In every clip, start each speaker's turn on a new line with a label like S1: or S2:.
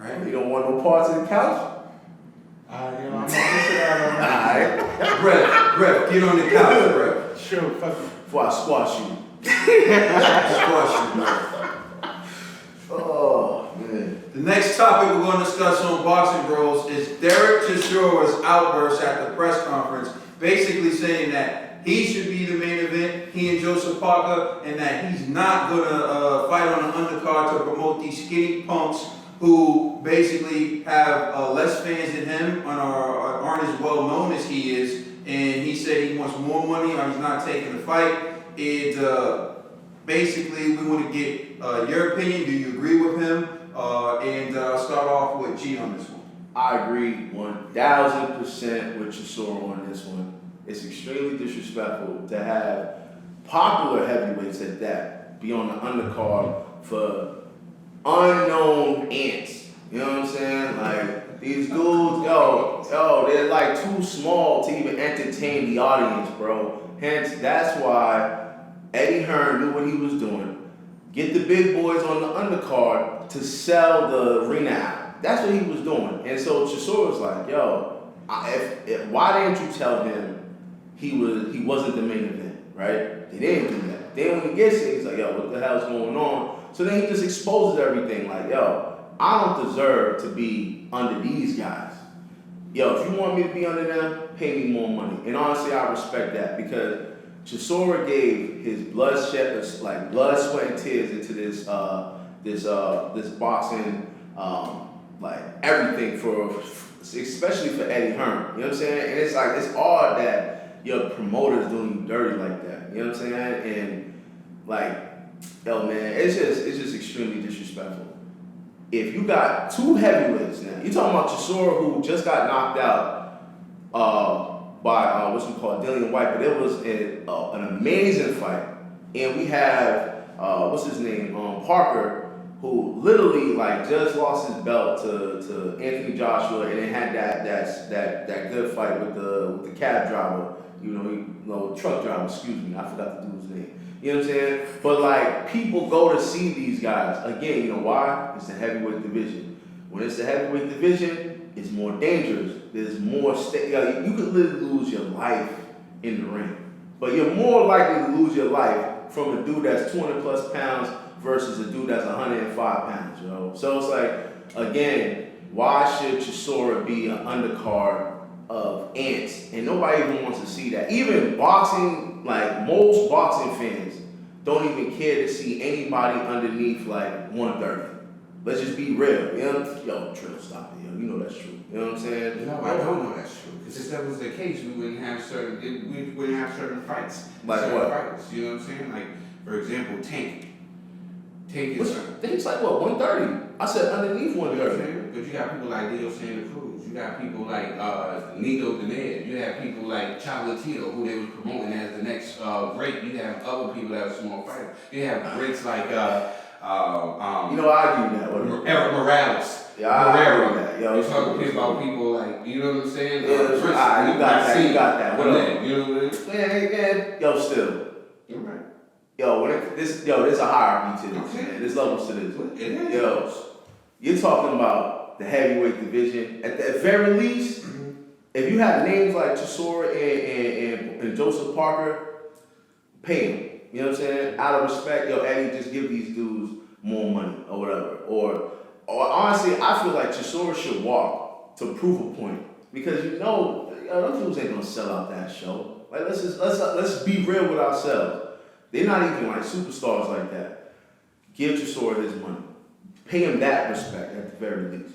S1: Right.
S2: You don't want no parts of the couch?
S1: I'm not gonna
S2: Alright.
S1: Griff, get on the couch, Griff.
S3: Sure, fuck it.
S2: Before I squash you.
S1: Squash you, Griff.
S2: Oh, man.
S1: The next topic we're going to discuss on Boxing Bros is Dereck Chisora's outburst at the press conference, basically saying that he should be the main event, he and Joseph Parker, and that he's not going to fight on the undercard to promote these skinny punks who basically have less fans than him and aren't as well known as he is. And he said he wants more money or he's not taking the fight. Basically, we want to get your opinion. Do you agree with him? And start off with G on this one.
S2: I agree 1000% with Chisora on this one. It's extremely disrespectful to have popular heavyweights at that be on the undercard for unknown ants. You know what I'm saying? Like, these dudes, yo, they're like too small to even entertain the audience, bro. Hence, that's why Eddie Hearn knew what he was doing. Get the big boys on the undercard to sell the arena out. That's what he was doing. And so Chisora was like, yo, why didn't you tell him he wasn't the main event, right? They didn't do that. Then when he gets it, he's like, yo, what the hell's going on? So then he just exposes everything like, yo, I don't deserve to be under these guys. Yo, if you want me to be under them, pay me more money. And honestly, I respect that because Chisora gave his blood, sweat, and tears into this boxing, like everything especially for Eddie Hearn. You know what I'm saying? And it's like, it's odd that your promoter's doing you dirty like that. You know what I'm saying? And like, yo, man, it's just extremely disrespectful. If you got two heavyweights now, you're talking about Chisora who just got knocked out by what's called Dillian White, but it was an amazing fight. And we have what's his name, Parker, who literally like just lost his belt to Anthony Joshua, and then had that good fight with the cab driver, truck driver. Excuse me, I forgot the dude's name. You know what I'm saying? But like, people go to see these guys again. You know why? It's the heavyweight division. When it's the heavyweight division, it's more dangerous. There's more you could literally lose your life in the ring, but you're more likely to lose your life from a dude that's 200 plus pounds versus a dude that's 105 pounds, yo. So it's like, again, why should Chisora be an undercard of ants? And nobody even wants to see that. Even boxing, like most boxing fans, don't even care to see anybody underneath like 130. Let's just be real, you know? Yo, Trill, stop it, yo. You know that's true. You know what I'm saying?
S3: No, I don't know that's true. Because if that was the case, we wouldn't have certain fights.
S2: Like
S3: certain
S2: what?
S3: Fights, you know what I'm saying? Like, for example, Tank. Tank is...
S2: Tank's like what, 130? I said underneath 130.
S3: But you got people like Leo Santa Cruz. You got people like Nico Diaz. You have people like Chocolatito, who they was promoting as the next great. You have other people that are small fighters. You have greats like
S2: I argue that.
S3: Eric Morales.
S2: Yeah, I argue that. Yo,
S3: you're talking about people like, you know what I'm saying?
S2: Yeah, you got that. What up?
S3: You know what I'm saying?
S2: Man, yo, still.
S3: You're right.
S2: Yo, there's a hierarchy to this, man. There's levels to this.
S3: It is.
S2: Yo, you're talking about the heavyweight division. At the very least, if you have names like Chisora and Joseph Parker, pay them. You know what I'm saying? Out of respect, yo, Eddie, just give these dudes more money or whatever. Or honestly, I feel like Chisora should walk to prove a point because those dudes ain't gonna sell out that show. Like let's be real with ourselves. They're not even like superstars like that. Give Chisora his money. Pay him that respect at the very least.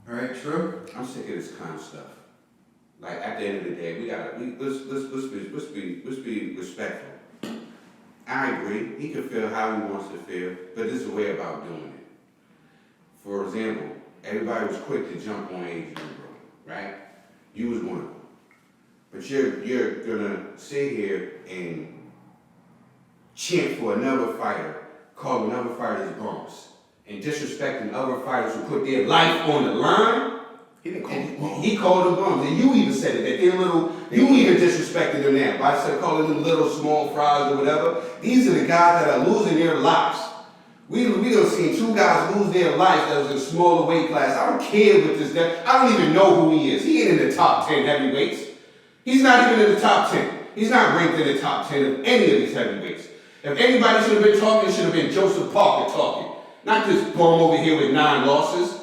S1: All right, true.
S3: I'm sick of this kind of stuff. Like, at the end of the day, let's be respectful. I agree. He can feel how he wants to feel, but there's a way about doing it. For example, everybody was quick to jump on Adrian Broner, right? You was one of them. But you're gonna sit here and chant for another fighter, call another fighter's bumps, and disrespecting other fighters who put their life on the line.
S2: He didn't call them bums.
S3: He called them bums, and you even said it, that they're little, you even disrespected them now by calling them little small fries or whatever. These are the guys that are losing their lives. We done seen two guys lose their lives that was in smaller weight class. I don't care what this guy. I don't even know who he is. He ain't in the top 10 heavyweights. He's not even in the top 10. He's not ranked in the top 10 of any of these heavyweights. If anybody should have been talking, it should have been Joseph Parker talking. Not this bum over here with 9 losses.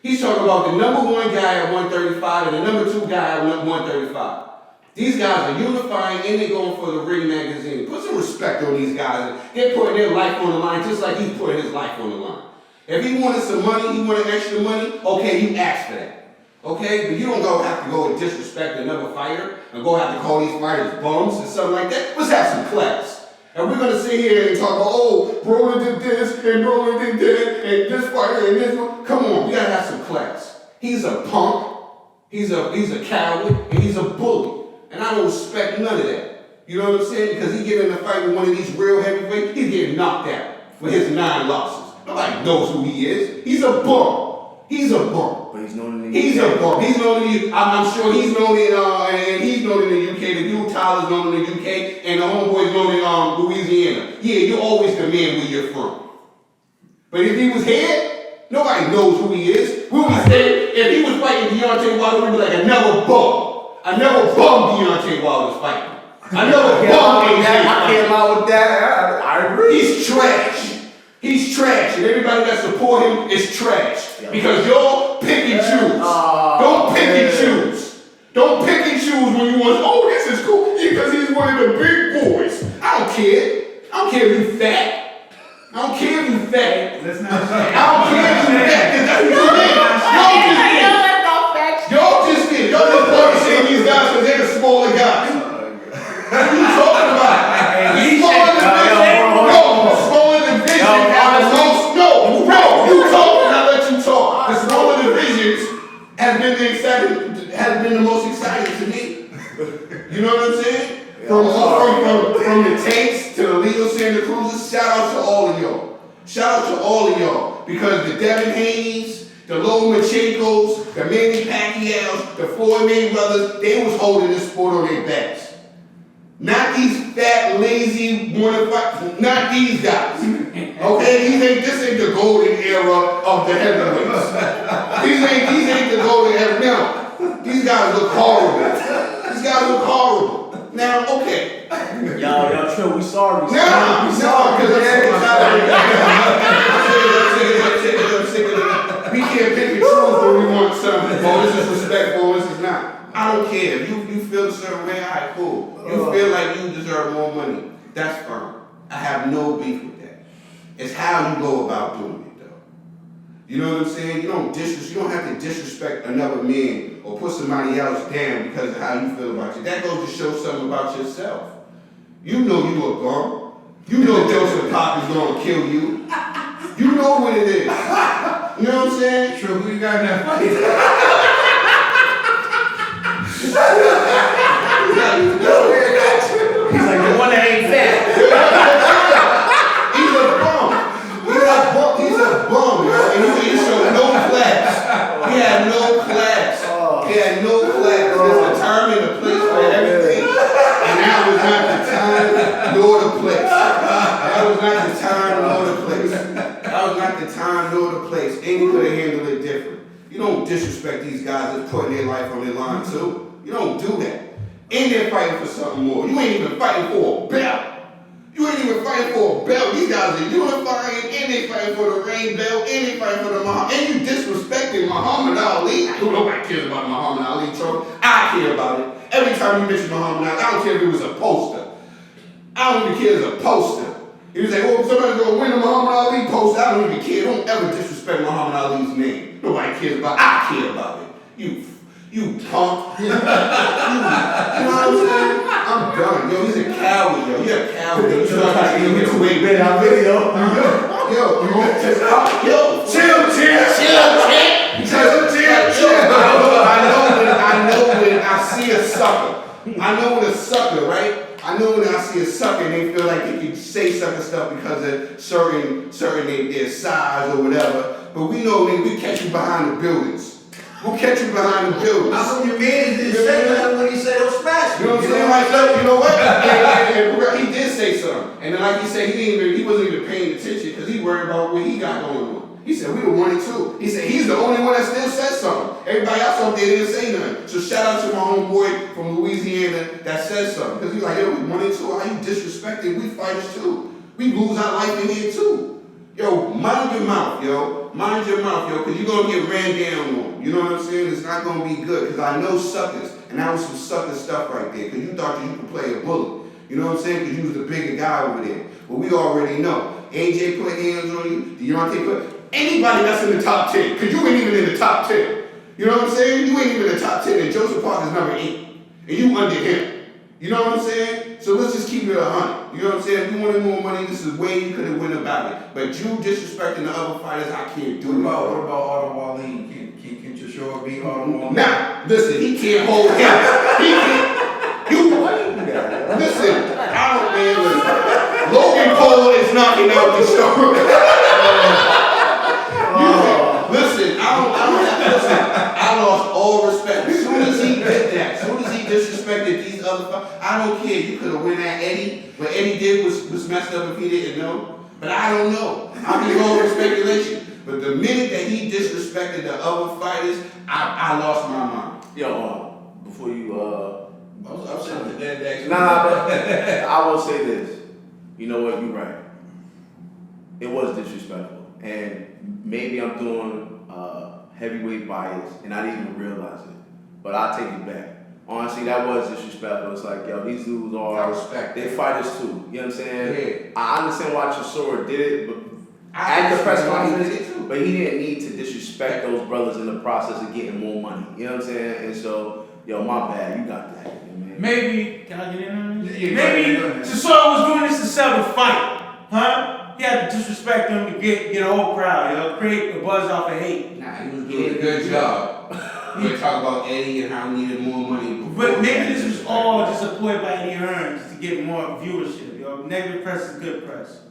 S3: He's talking about the number 1 guy at 135 and the number 2 guy at 135. These guys are unifying and they're going for the Ring magazine. Put some respect on these guys. They're putting their life on the line just like he's putting his life on the line. If he wanted some money, he wanted extra money, okay, you ask for that. Okay? But you don't have to go and disrespect another fighter and go have to call these fighters bums and something like that. Let's have some class. And we're going to sit here and talk about, oh, Brolin did this and Brolin did that and this fighter and this one. Come on, we got to have some class. He's a punk, he's a coward, and he's a bully. And I don't respect none of that. You know what I'm saying? Because he get in a fight with one of these real heavyweights, he's getting knocked out for his 9 losses. Nobody knows who he is. He's a bum. He's a bum.
S2: But he's known in the UK.
S3: He's a bum. He's known in the I'm sure he's known in and he's known in the UK. The dude Tyler's known in the UK, and the homeboy's known in Louisiana. Yeah, you're always the man where you're from. But if he was here, nobody knows who he is. We would say if he was fighting Deontay Wilder, we'd be like another bum. I never bummed Deontay Wilder's fighting. I never bummed AJ.
S2: I came out with that. I agree.
S3: He's trash. He's trash. And everybody that support him is trash. Because y'all pick and choose. Don't pick and choose. Don't pick and choose when you want, oh, this is cool. Because he's one of the big boys. I don't care. I don't care if you fat. I don't care if you fat.
S4: Let's not
S3: I don't care if you fat. That's what you did. Y'all just did. Y'all just probably saying these guys because they're the smaller guys. What are you talking about? Smaller division. No, smaller division have the most. No, you talk and I let you talk. The smaller divisions have been the most exciting to me. You know what I'm saying? From the Tanks to the Leo Santa Cruzes, shout out to all of y'all. Shout out to all of y'all. Because the Devin Haney's, the Lomachenkos, the Manny Pacquiao's, the Floyd Mayweathers, they was holding this sport on their backs. Not these fat, lazy, wanna fight, not these guys. Okay, this ain't the golden era of the heavyweights. These ain't the golden era. Now, these guys look horrible. Now, okay.
S2: Y'all true, we sorry.
S3: Because I'm sick of it. We can't pick and choose when we want something. Oh, this is respectful, this is not. I don't care. If you feel a certain way, all right, cool. You feel like you deserve more money. That's fine. I have no beef with that. It's how you go about doing it, though. You know what I'm saying? You don't have to disrespect another man or put somebody else down because of how you feel about you. That goes to show something about yourself. You know you a bum. You know Joseph Pop is gonna kill you. You know what it is. You know what I'm saying?
S4: True, who you got in that fight?
S2: He's like the one that ain't fat.
S3: He's a bum, yo. And he showed no class. He had no class. There's a time and a place for everything. And that was not the time nor the place. And he could have handled it different. You don't disrespect these guys that's putting their life on their line too. You don't do that. And they're fighting for something more. You ain't even fighting for a belt. These guys are unifying, and they fighting for the ring belt, and they fighting for the Muhammad. And you disrespecting Muhammad Ali. Nobody cares about Muhammad Ali, Trump. I care about it. Every time you mention Muhammad Ali, I don't care if it was a poster. I don't even care if it's a poster. He was like, well, somebody's gonna win the Muhammad Ali poster. I don't even care. Don't ever disrespect Muhammad Ali's name. Nobody cares about it. I care about it. You punk. You know what I'm saying? I'm done. Yo, he's a coward, yo. You're a coward. Yo, you trying to get away with that video. I know when I see a sucker. I know when a sucker, right? I know when I see a sucker and they feel like they can say sucker stuff because of certain their size or whatever. But we know when we catch you behind the buildings. We'll catch you behind the bills.
S1: How come your man didn't say nothing when he said he'll smash
S3: You know what I'm saying? Like, look, you know what? And he did say something. And then, like he said, he wasn't even paying attention because he worried about what he got going on. He said, we were 1-2. He said, he's the only one that still said something. Everybody else out there didn't say nothing. So shout out to my homeboy from Louisiana that said something. Because he's like, yo, we 1-2. How you disrespected? We fighters too. We lose our life in here too. Yo, mind your mouth, yo. Mind your mouth, yo, because you're going to get ran down on. You know what I'm saying? It's not going to be good because I know suckers. And that was some sucker stuff right there because you thought you could play a bully. You know what I'm saying? Because you was the bigger guy over there. But we already know. AJ put hands on you. Deontay put... Anybody that's in the top 10, because you ain't even in the top 10. You know what I'm saying? You ain't even in the top 10, and Joseph Parker's number 8. And you under him. You know what I'm saying? So let's just keep it 100. You know what I'm saying? If you wanted more money, this is way you could have went about it. But you disrespecting the other fighters, I can't do it.
S1: What about Otto Wallin? Can Chisora beat Otto Wallin?
S3: Now, listen, he can't hold him. He can't. Listen, I don't man. Logan Paul is knocking out Chisora. Listen, I lost all respect. As soon as he did that, as soon as he disrespected these other fighters, I don't care. You could have went at Eddie. What Eddie did was messed up if he didn't know. But I don't know. I'm just going with speculation. But the minute that he disrespected the other fighters, I lost my mind.
S2: Yo, before you
S1: I'm saying the dead next.
S2: Nah, but I will say this. You know what? You're right. It was disrespectful. And maybe I'm doing heavyweight bias and I didn't even realize it. But I'll take it back. Honestly, that was disrespectful. It's like, yo, these dudes are, they fighters too. You know what I'm saying? Yeah. I understand why Chisora did it, but at the press conference, but he didn't need to disrespect those brothers in the process of getting more money. You know what I'm saying? And so, yo, my bad, you got that. Man.
S4: Maybe, can I get in on this?
S1: Yeah,
S4: maybe Chisora was doing this to sell the fight, huh? He had to disrespect them to get a whole crowd, create a buzz off of hate.
S3: Nah, he was doing a good job. We talk about Eddie and how he needed more money.
S4: But maybe this was all just a ploy by Eddie Hearns to get more viewership, Negative press is good press.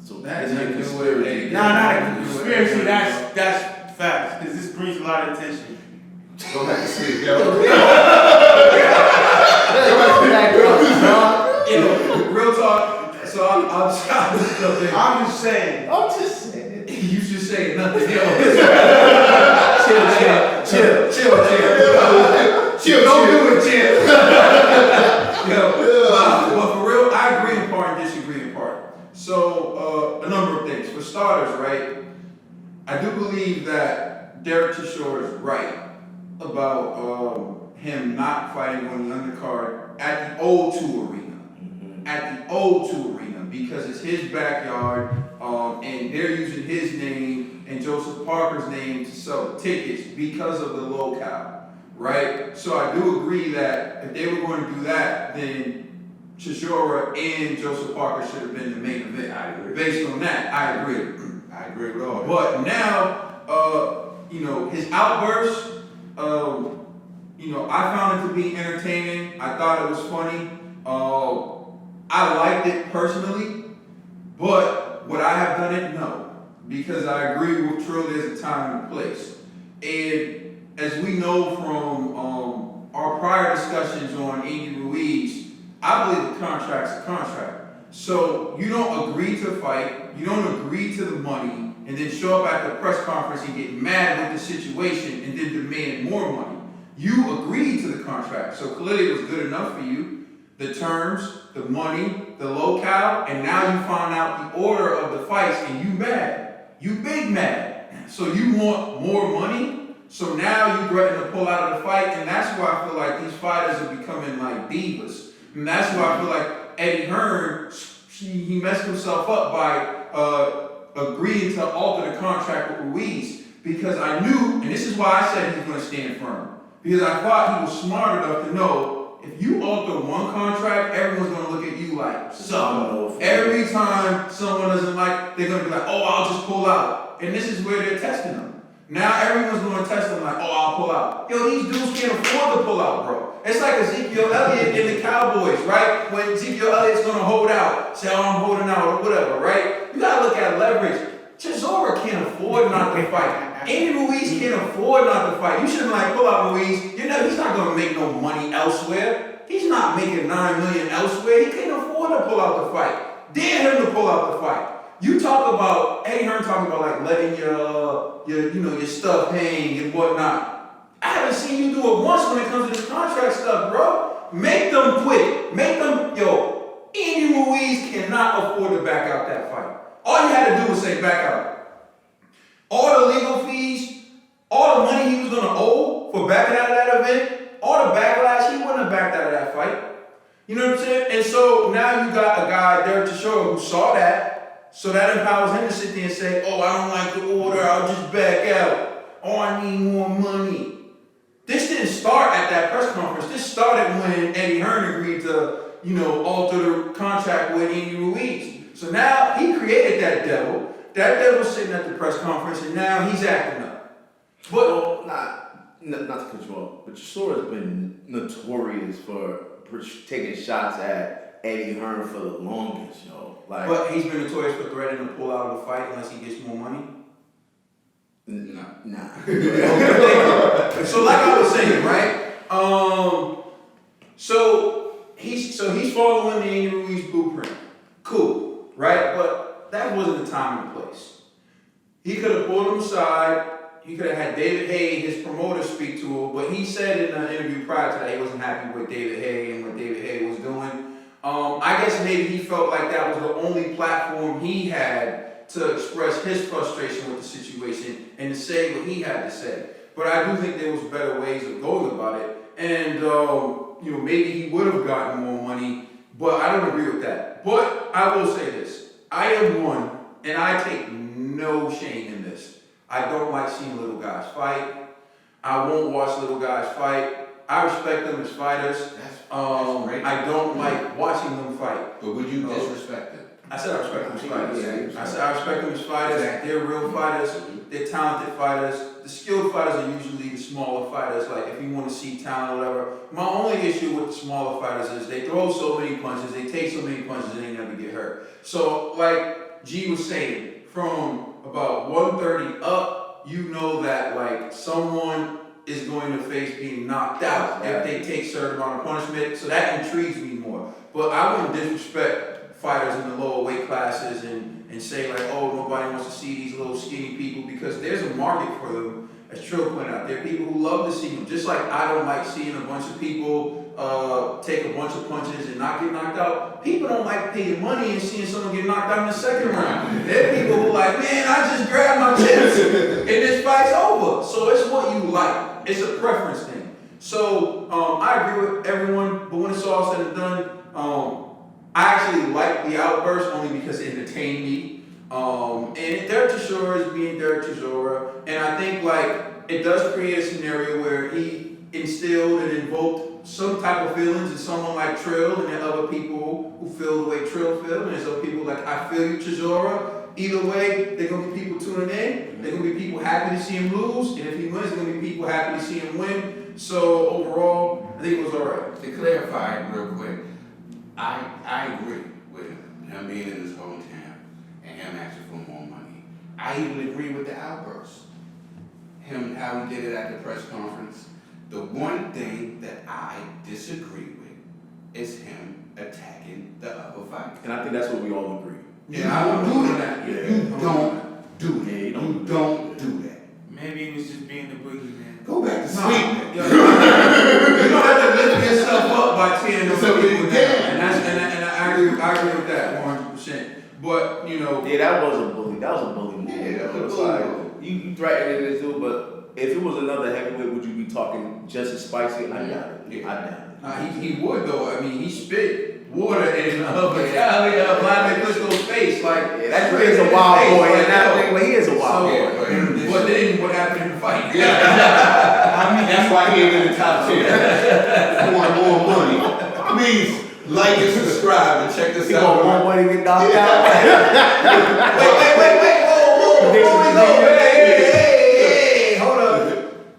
S2: So
S1: That's
S2: a conspiracy.
S4: Not a conspiracy, that's facts, because this brings a lot of attention.
S3: Go back to sleep, yo.
S1: Real talk. So I'm just saying.
S2: I'm just saying.
S1: You just saying nothing else.
S2: Chill.
S1: Don't do it, chill. But for real, I agree in part and disagree in part. So a number of things. For starters, right? I do believe that Dereck Chisora is right about him not fighting on the undercard at the O2 arena. At the O2 arena, because it's his backyard, and they're using his name and Joseph Parker's name to sell tickets because of the locale, right? So I do agree that if they were going to do that, then Chisora and Joseph Parker should have been the main event.
S3: I agree.
S1: Based on that, I agree.
S3: I agree with all that.
S1: But now, his outburst, I found it to be entertaining. I thought it was funny. I liked it personally, but would I have done it? No, because I agree with Trill. There's a time and a place, and as we know from our prior discussions on Andy Ruiz, I believe the contract's a contract. So you don't agree to fight, you don't agree to the money, and then show up at the press conference and get mad with the situation and then demand more money. You agreed to the contract, so clearly it was good enough for you. The terms, the money, the locale, and now you find out the order of the fights and you mad. You big mad. So you want more money? So now you threaten to pull out of the fight, and that's why I feel like these fighters are becoming like divas. And that's why I feel like Eddie Hearn, he messed himself up by agreeing to alter the contract with Ruiz, because I knew, and this is why I said he's going to stand firm, because I thought he was smart enough to know if you alter one contract, everyone's going to look at you like, so every time someone doesn't like, they're going to be like, oh, I'll just pull out. And this is where they're testing them. Now everyone's going to test them like, oh, I'll pull out. Yo, these dudes can't afford to pull out, bro. It's like Ezekiel Elliott in the Cowboys, right? When Ezekiel Elliott's going to hold out, say, oh, I'm holding out, or whatever, right? You got to look at leverage. Chisora can't afford not to fight. Andy Ruiz can't afford not to fight. You shouldn't like pull out Ruiz. You know he's not gonna make no money elsewhere. He's not making $9 million elsewhere. He can't afford to pull out the fight. Dare him to pull out the fight. You talk about Eddie Hearn talking about like letting your stuff hang and whatnot. I haven't seen you do it once when it comes to this contract stuff, bro. Make them quit. Andy Ruiz cannot afford to back out that fight. All you had to do was say back out. All the legal fees, all the money he was gonna owe for backing out of that event, all the backlash, he wouldn't have backed out of that fight. You know what I'm saying? And so now you got a guy, Dereck Chisora, who saw that, so that empowers him to sit there and say, oh, I don't like the order, I'll just back out. Oh, I need more money. This didn't start at that press conference. This started when Eddie Hearn agreed to, alter the contract with Andy Ruiz. So now he created that devil. That devil's sitting at the press conference, and now he's acting up. But
S2: not to cut you off, but Chisora's been notorious for taking shots at Eddie Hearn for the longest, yo.
S1: But he's been notorious for threatening to pull out of the fight unless he gets more money.
S2: Nah.
S1: So like I was saying, right? So he's following the Andy Ruiz blueprint. Cool, right? But that wasn't the time and the place. He could have pulled him aside. He could have had David Hay, his promoter, speak to him. But he said in an interview prior to that he wasn't happy with David Hay and what David Hay was doing. I guess maybe he felt like that was the only platform he had to express his frustration with the situation and to say what he had to say. But I do think there was better ways of going about it. And, maybe he would have gotten more money, but I don't agree with that. But I will say this. I am one, and I take no shame in this. I don't like seeing little guys fight. I won't watch little guys fight. I respect them as fighters.
S3: That's great.
S1: I don't like watching them fight.
S3: But would you disrespect them?
S1: I said I respect them as fighters.
S3: Yeah.
S1: I said I respect them as fighters.
S3: Exactly.
S1: They're real fighters. They're talented fighters. The skilled fighters are usually the smaller fighters. Like if you want to see talent or whatever. My only issue with the smaller fighters is they throw so many punches, they take so many punches, and they never get hurt. So like G was saying, from about 130 up, you know that like someone is going to face being knocked out if they take certain amount of punishment. So that intrigues me more. But I wouldn't disrespect fighters in the lower weight classes and say like, oh, nobody wants to see these little skinny people, because there's a market for them, as Trill pointed out. There are people who love to see them. Just like I don't like seeing a bunch of people take a bunch of punches and not get knocked out. People don't like paying money and seeing someone get knocked out in the second round. There are people who like, man, I just grabbed my chips and this fight's over. So it's what you like. It's a preference thing. So I agree with everyone, but when it's all said and done, I actually like the outburst only because it entertained me. And Dereck Chisora is being Dereck Chisora, and I think like it does create a scenario where he instilled and invoked some type of feelings in someone like Trill, and there are other people who feel the way Trill feels, and there's other people like I feel you, Chisora. Either way, there are gonna be people tuning in. There are gonna be people happy to see him lose, and if he wins, there are gonna be people happy to see him win. So overall, I think it was all right.
S3: To clarify real quick, I agree with him being in his hometown and him asking for more money. I even agree with the outburst. How he did it at the press conference. The one thing that I disagree with is him attacking the other fighter.
S2: And I think that's what we all agree.
S3: Yeah, I don't do that.
S2: Yeah.
S3: You don't do that.
S2: Yeah,
S3: you don't do that.
S4: Maybe he was just being the boogeyman.
S3: Go back to sleep.
S1: You don't have to lift yourself up by tearing those
S3: So
S1: people
S3: you
S1: down.
S3: can.
S1: And I agree with that 100%. But
S2: Yeah, that was a bully. That was a bully move.
S3: Yeah, that was a
S2: It's
S3: bully
S2: like,
S3: move.
S2: you threatening this dude, but if it was another heavyweight, would you be talking just as spicy? I doubt it.
S3: Yeah.
S2: I doubt it.
S1: he would though. I mean, he spit water in Vladimir Klitschko's face. Like
S2: Yeah, that dude is a wild boy, and that thing, but he is a wild
S1: So,
S2: boy.
S1: but then what happened in the fight?
S3: I mean, that's why he ain't in the top 10. Want more money? Please like and subscribe and check this
S2: He
S3: out.
S2: want one money to get knocked out.
S1: Wait, whoa, before we go, hey, hold up.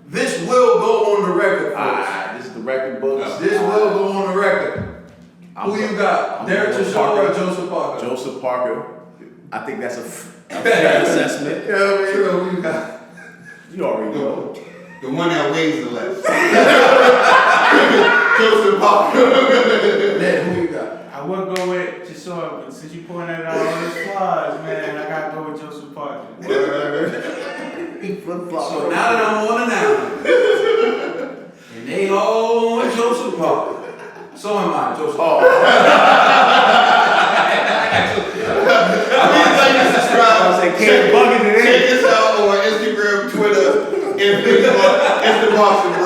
S1: This will go on the record first.
S2: This is the record books.
S1: This will go on the record. Who you got? Dereck Chisora or Joseph Parker?
S2: Joseph Parker. I think that's Fair assessment.
S1: You know what I mean?
S3: So who you got?
S2: You already know.
S3: The one that weighs the less. Joseph Parker.
S1: Ned, who you got?
S4: I would go with Chisora, but since you pointed out all his flaws, man, I gotta go with Joseph Parker.
S1: So now that I'm on an island, and they all on Joseph Parker, so am I, Joseph Parker.
S3: Please subscribe.
S2: Can't bug it in.
S3: Check us out on Instagram, Twitter, and Facebook. It's the Boxing Bros.